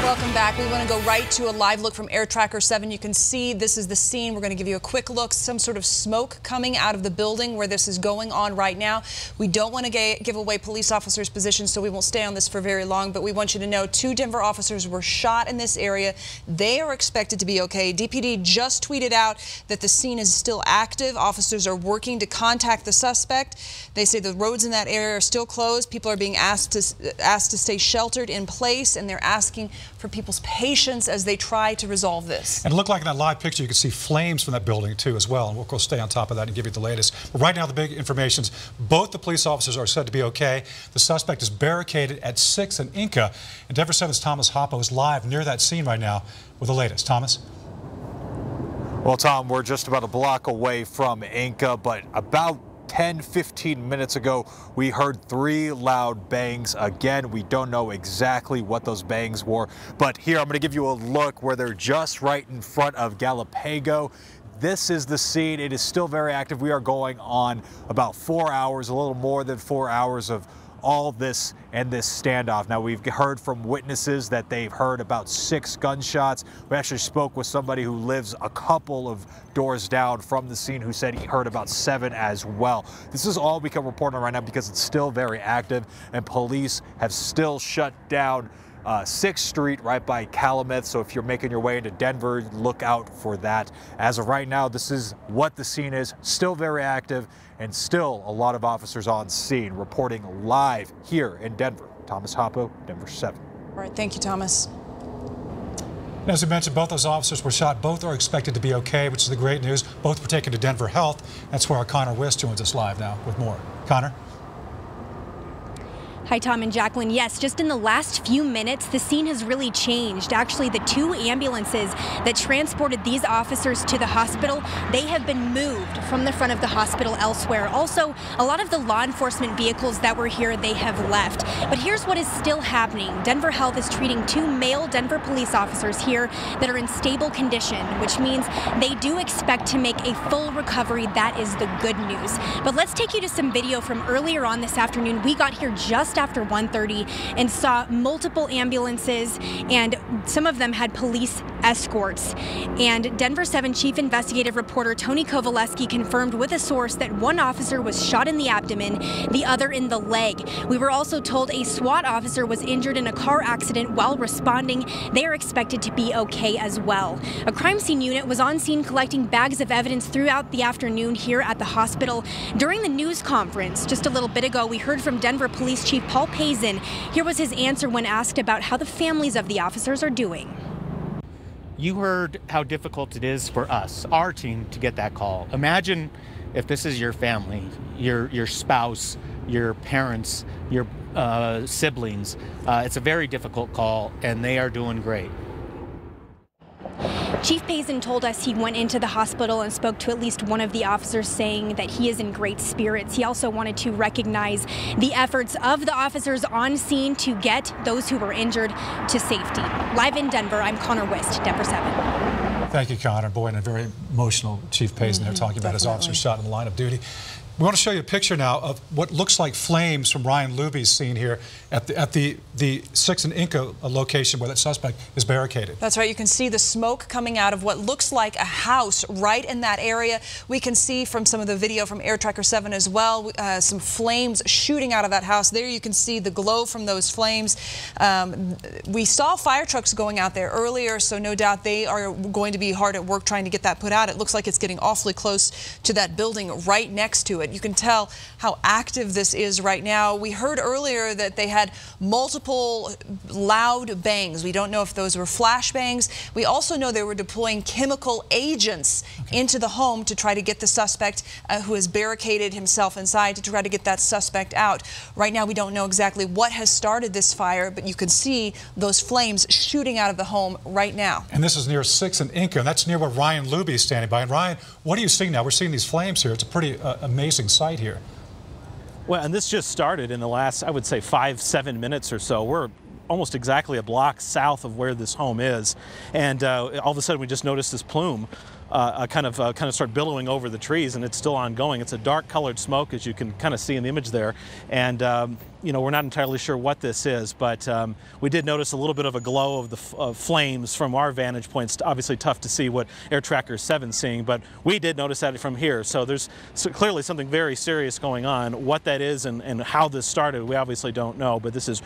Welcome back. We want to go right to a live look from Air Tracker 7. You can see this is the scene. We're going to give you a quick look. Some sort of smoke coming out of the building where this is going on right now. We don't want to give away police officers' positions, so we won't stay on this for very long. But we want you to know 2 Denver officers were shot in this area. They are expected to be okay. DPD just tweeted out that the scene is still active. Officers are working to contact the suspect. They say the roads in that area are still closed. People are being asked to stay sheltered in place, and they're asking for people's patience as they try to resolve this. And it looked like in that live picture you could see flames from that building too as well, and we'll go stay on top of that and give you the latest. But right now the big information is both the police officers are said to be okay. The suspect is barricaded at 6 and Inca, and Denver 7's Thomas Hoppo is live near that scene right now with the latest. Thomas? Well, Tom, we're just about a block away from Inca, but about 10-15 minutes ago, we heard 3 loud bangs. Again, we don't know exactly what those bangs were, but here I'm going to give you a look where they're just right in front of Galapago. This is the scene. It is still very active. We are going on about 4 hours, a little more than 4 hours of all this and this standoff. Now, we've heard from witnesses that they've heard about 6 gunshots. We actually spoke with somebody who lives a couple of doors down from the scene who said he heard about 7 as well. This is all we can report on right now because it's still very active, and police have still shut down 6th Street right by Calumet. So if you're making your way into Denver, look out for that. As of right now, this is what the scene is. Still very active, and still a lot of officers on scene reporting live here in Denver. Thomas Hoppo, Denver 7. All right, thank you, Thomas. As we mentioned, both those officers were shot. Both are expected to be okay, which is the great news. Both were taken to Denver Health. That's where our Connor Wist joins us live now with more. Connor? Hi, Tom and Jacqueline. Yes, just in the last few minutes, the scene has really changed. Actually, the 2 ambulances that transported these officers to the hospital, they have been moved from the front of the hospital elsewhere. Also, a lot of the law enforcement vehicles that were here, they have left. But here's what is still happening. Denver Health is treating 2 male Denver police officers here that are in stable condition, which means they do expect to make a full recovery. That is the good news. But let's take you to some video from earlier on this afternoon. We got here just after 1:30 and saw multiple ambulances, and some of them had police escorts. And Denver 7 Chief Investigative Reporter Tony Kovaleski confirmed with a source that 1 officer was shot in the abdomen, the other in the leg. We were also told a SWAT officer was injured in a car accident while responding. They are expected to be okay as well. A crime scene unit was on scene collecting bags of evidence throughout the afternoon here at the hospital. During the news conference just a little bit ago, we heard from Denver Police Chief Paul Payson. Here was his answer when asked about how the families of the officers are doing. You heard how difficult it is for us, our team, to get that call. Imagine if this is your family, your spouse, your parents, your siblings. It's a very difficult call, and they are doing great. Chief Payson told us he went into the hospital and spoke to at least one of the officers, saying that he is in great spirits. He also wanted to recognize the efforts of the officers on scene to get those who were injured to safety. Live in Denver, I'm Connor Wist, Denver 7. Thank you, Connor. Boy, and a very emotional Chief Payson there talking about his officers shot in the line of duty. We want to show you a picture now of what looks like flames from Ryan Luby's scene here at the 6th and Inca location where that suspect is barricaded. That's right. You can see the smoke coming out of what looks like a house right in that area. We can see from some of the video from Air Tracker 7 as well, some flames shooting out of that house. There you can see the glow from those flames. We saw fire trucks going out there earlier, so no doubt they are going to be hard at work trying to get that put out. It looks like it's getting awfully close to that building right next to it. You can tell how active this is right now. We heard earlier that they had multiple loud bangs. We don't know if those were flash bangs. We also know they were deploying chemical agents into the home to try to get the suspect who has barricaded himself inside, to try to get that suspect out. Right now we don't know exactly what has started this fire, but you can see those flames shooting out of the home right now. And this is near 6th and Inca, and that's near where Ryan Luby is standing by. And Ryan, what are you seeing now? We're seeing these flames here. It's a pretty amazing sight here. Well, and this just started in the last, I would say, 5-7 minutes or so. We're almost exactly a block south of where this home is, and all of a sudden we just noticed this plume kind of start billowing over the trees, and it's still ongoing. It's a dark colored smoke, as you can kind of see in the image there, and you know, we're not entirely sure what this is, but we did notice a little bit of a glow of the flames from our vantage point. It's obviously tough to see what Air Tracker 7 is seeing, but we did notice that from here. So there's clearly something very serious going on. What that is and how this started, we obviously don't know, but this is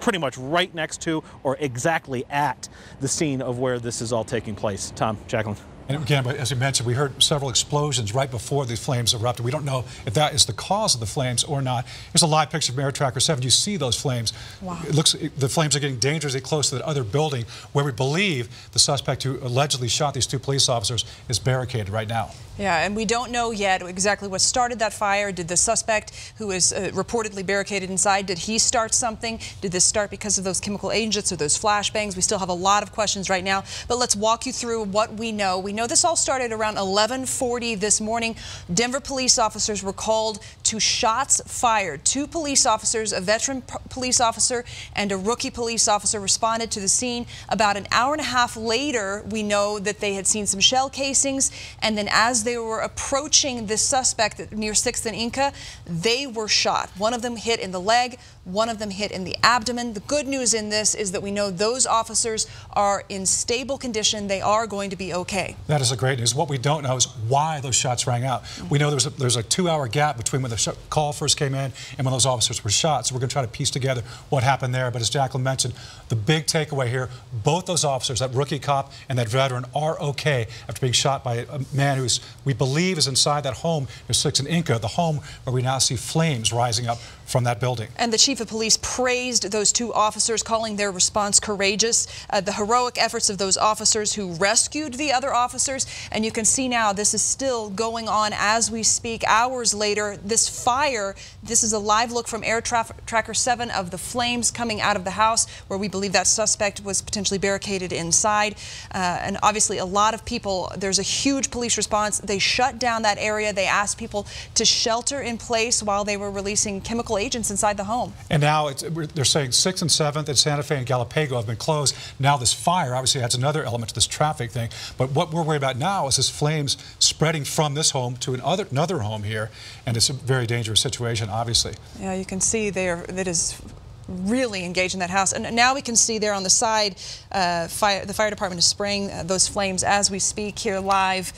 pretty much right next to or exactly at the scene of where this is all taking place. Tom, Jacqueline. And again, as you mentioned, we heard several explosions right before the flames erupted. We don't know if that is the cause of the flames or not. Here's a live picture from Air Tracker 7. You see those flames. Wow. It looks, the flames are getting dangerously close to that other building where we believe the suspect who allegedly shot these 2 police officers is barricaded right now. Yeah, and we don't know yet exactly what started that fire. Did the suspect, who is reportedly barricaded inside, did he start something? Did this start because of those chemical agents or those flashbangs? We still have a lot of questions right now, but let's walk you through what we know. We know this all started around 11:40 this morning. Denver police officers were called to shots fired. 2 police officers, a veteran police officer and a rookie police officer, responded to the scene. About an hour and a half later, we know that they had seen some shell casings, and then as they were approaching this suspect near 6th and Inca, they were shot. One of them hit in the leg, one of them hit in the abdomen. The good news in this is that we know those officers are in stable condition. They are going to be okay. That is the great news. What we don't know is why those shots rang out. We know there's a 2-hour gap between when the call first came in and when those officers were shot. So we're going to try to piece together what happened there. But as Jacqueline mentioned, the big takeaway here, both those officers, that rookie cop and that veteran, are okay after being shot by a man who's, we believe, is inside that home near 6th and Inca, the home where we now see flames rising up from that building. And the chief of police praised those 2 officers, calling their response courageous. The heroic efforts of those officers who rescued the other officers. And you can see now this is still going on as we speak. Hours later, this fire, this is a live look from Air Tracker 7 of the flames coming out of the house where we believe that suspect was potentially barricaded inside. And obviously a lot of people, there's a huge police response. They shut down that area. They asked people to shelter in place while they were releasing chemical agents inside the home. And now they're saying 6th and 7th and Santa Fe and Galapago have been closed. Now this fire obviously adds another element to this traffic thing. But what we're worried about now is this flames spreading from this home to another home here. And it's a very dangerous situation, obviously. Yeah, you can see there that is really engaged in that house. And now we can see there on the side, the fire department is spraying those flames as we speak here live.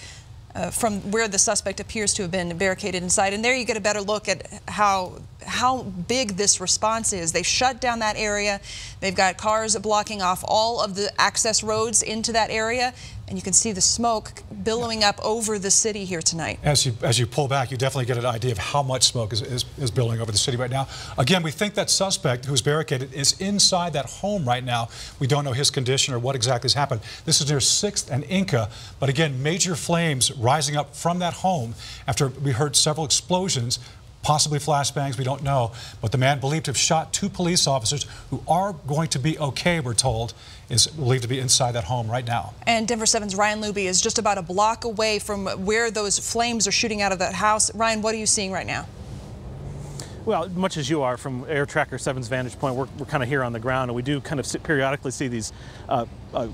From where the suspect appears to have been barricaded inside. And there you get a better look at how big this response is. They shut down that area. They've got cars blocking off all of the access roads into that area. And you can see the smoke billowing up over the city here tonight. As you pull back, you definitely get an idea of how much smoke is billowing over the city right now. Again, we think that suspect who's barricaded is inside that home right now. We don't know his condition or what exactly has happened. This is near 6th and Inca, but again, major flames rising up from that home after we heard several explosions. Possibly flashbangs, we don't know. But the man believed to have shot 2 police officers who are going to be okay, we're told, is believed to be inside that home right now. And Denver 7's Ryan Luby is just about a block away from where those flames are shooting out of that house. Ryan, what are you seeing right now? Well, much as you are from Air Tracker 7's vantage point, we're kind of here on the ground, and we do kind of periodically see these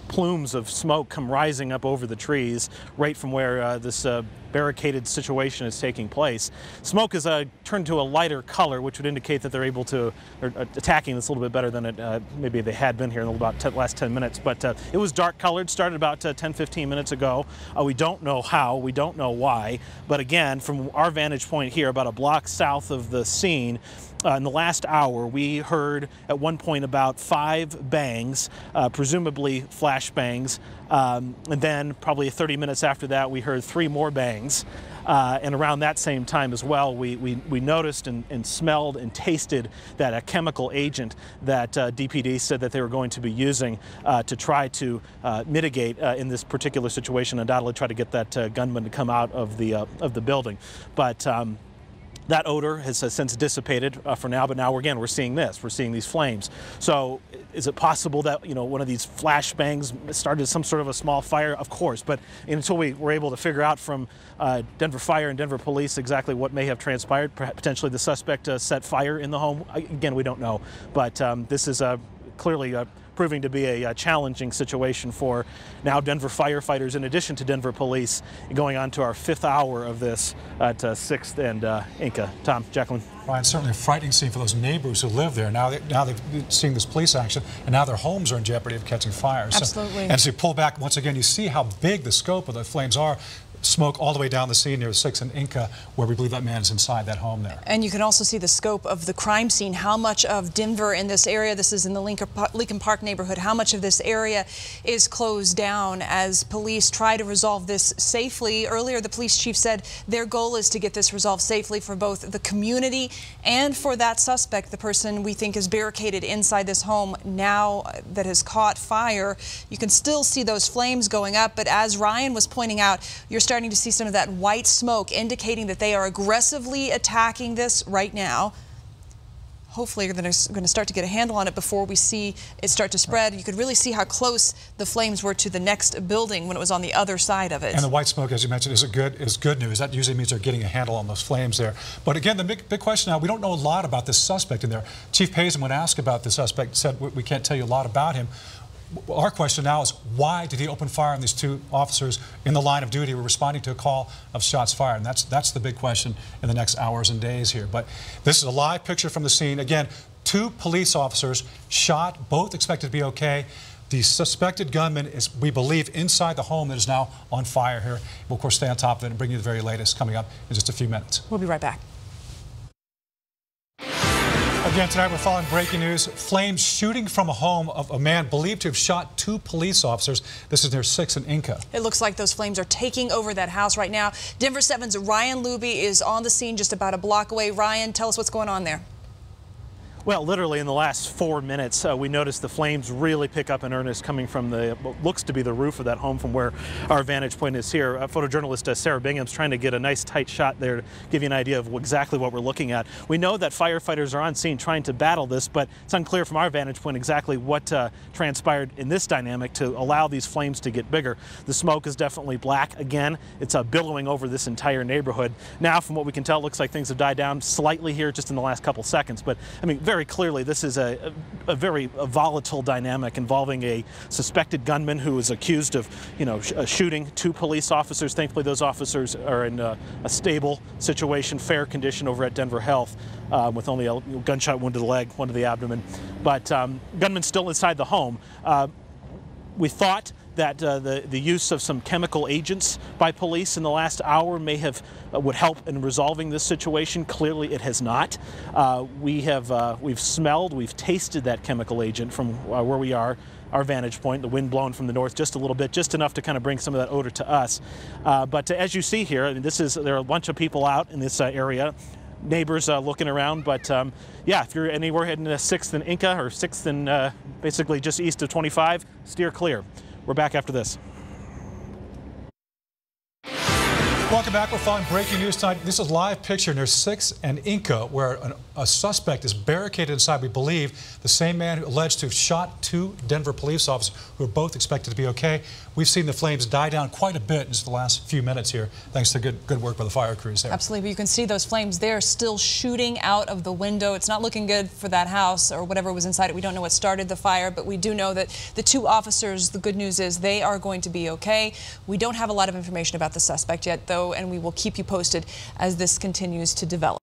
plumes of smoke come rising up over the trees right from where this barricaded situation is taking place. Smoke is turned to a lighter color, which would indicate that they're able to, or attacking this a little bit better than it maybe they had been here in about the last 10 minutes. But it was dark colored, started about 10-15 minutes ago. We don't know how, we don't know why, but again, from our vantage point here, about a block south of the scene, in the last hour, we heard at one point about 5 bangs, presumably flashbangs, and then probably 30 minutes after that, we heard 3 more bangs. And around that same time as well, we noticed and smelled and tasted that a chemical agent that DPD said that they were going to be using to try to mitigate in this particular situation, undoubtedly try to get that gunman to come out of the building. But that odor has since dissipated for now, but now we're seeing this. We're seeing these flames. So is it possible that, you know, one of these flashbangs started some sort of a small fire? Of course, but until we were able to figure out from Denver Fire and Denver Police exactly what may have transpired, potentially the suspect set fire in the home, again, we don't know. But this is clearly proving to be a challenging situation for now Denver firefighters, in addition to Denver police, going on to our 5th hour of this at 6th and Inca. Tom, Jacqueline. Ryan, certainly a frightening scene for those neighbors who live there. Now they've seen this police action, and now their homes are in jeopardy of catching fire. Absolutely. And as you pull back, once again, you see how big the scope of the flames are. Smoke all the way down the scene near 6th and Inca, where we believe that man is inside that home there. And you can also see the scope of the crime scene, how much of Denver in this area, this is in the Lincoln Park neighborhood, how much of this area is closed down as police try to resolve this safely. Earlier, the police chief said their goal is to get this resolved safely for both the community and for that suspect, the person we think is barricaded inside this home now that has caught fire. You can still see those flames going up, but as Ryan was pointing out, you're starting to see some of that white smoke indicating that they are aggressively attacking this right now. Hopefully you're going to start to get a handle on it before we see it start to spread. You could really see how close the flames were to the next building when it was on the other side of it. And the white smoke, as you mentioned, is good news. That usually means they're getting a handle on those flames there. But again, the big question now, we don't know a lot about this suspect in there. Chief Payson, when asked about the suspect, said we can't tell you a lot about him. Our question now is, why did he open fire on these 2 officers in the line of duty who were responding to a call of shots fired? And that's the big question in the next hours and days here. But this is a live picture from the scene. Again, 2 police officers shot, both expected to be okay. The suspected gunman is, we believe, inside the home that is now on fire here. We'll, of course, stay on top of it and bring you the very latest coming up in just a few minutes. We'll be right back. Again, tonight we're following breaking news. Flames shooting from a home of a man believed to have shot 2 police officers. This is near 6th and Inca. It looks like those flames are taking over that house right now. Denver 7's Ryan Luby is on the scene just about a block away. Ryan, tell us what's going on there. Well, literally in the last 4 minutes, we noticed the flames really pick up in earnest coming from what looks to be the roof of that home from where our vantage point is here. Photojournalist Sarah Bingham's trying to get a nice tight shot there to give you an idea of exactly what we're looking at. We know that firefighters are on scene trying to battle this, but it's unclear from our vantage point exactly what transpired in this dynamic to allow these flames to get bigger. The smoke is definitely black again. It's billowing over this entire neighborhood. Now, from what we can tell, it looks like things have died down slightly here just in the last couple seconds, but I mean, very clearly this is a very volatile dynamic involving a suspected gunman who is accused of, shooting 2 police officers. Thankfully, those officers are in a stable situation, fair condition over at Denver Health, with only a gunshot wound to the leg, one to the abdomen. But gunman's still inside the home. We thought that the use of some chemical agents by police in the last hour would help in resolving this situation. Clearly, it has not. We've smelled, we've tasted that chemical agent from where we are, our vantage point. The wind blowing from the north just a little bit, just enough to kind of bring some of that odor to us. But as you see here, I mean, there are a bunch of people out in this area. Neighbors looking around, but yeah, if you're anywhere heading to 6th and Inca or 6th and basically just east of 25, steer clear. We're back after this. Welcome back. We're following breaking news tonight. This is a live picture near 6th and Inca, where a suspect is barricaded inside. We believe the same man who alleged to have shot 2 Denver police officers, who are both expected to be okay. We've seen the flames die down quite a bit in just the last few minutes here, thanks to good work by the fire crews there. Absolutely, but you can see those flames there still shooting out of the window. It's not looking good for that house or whatever was inside it. We don't know what started the fire, but we do know that the 2 officers, the good news is they are going to be okay. We don't have a lot of information about the suspect yet, though, and we will keep you posted as this continues to develop.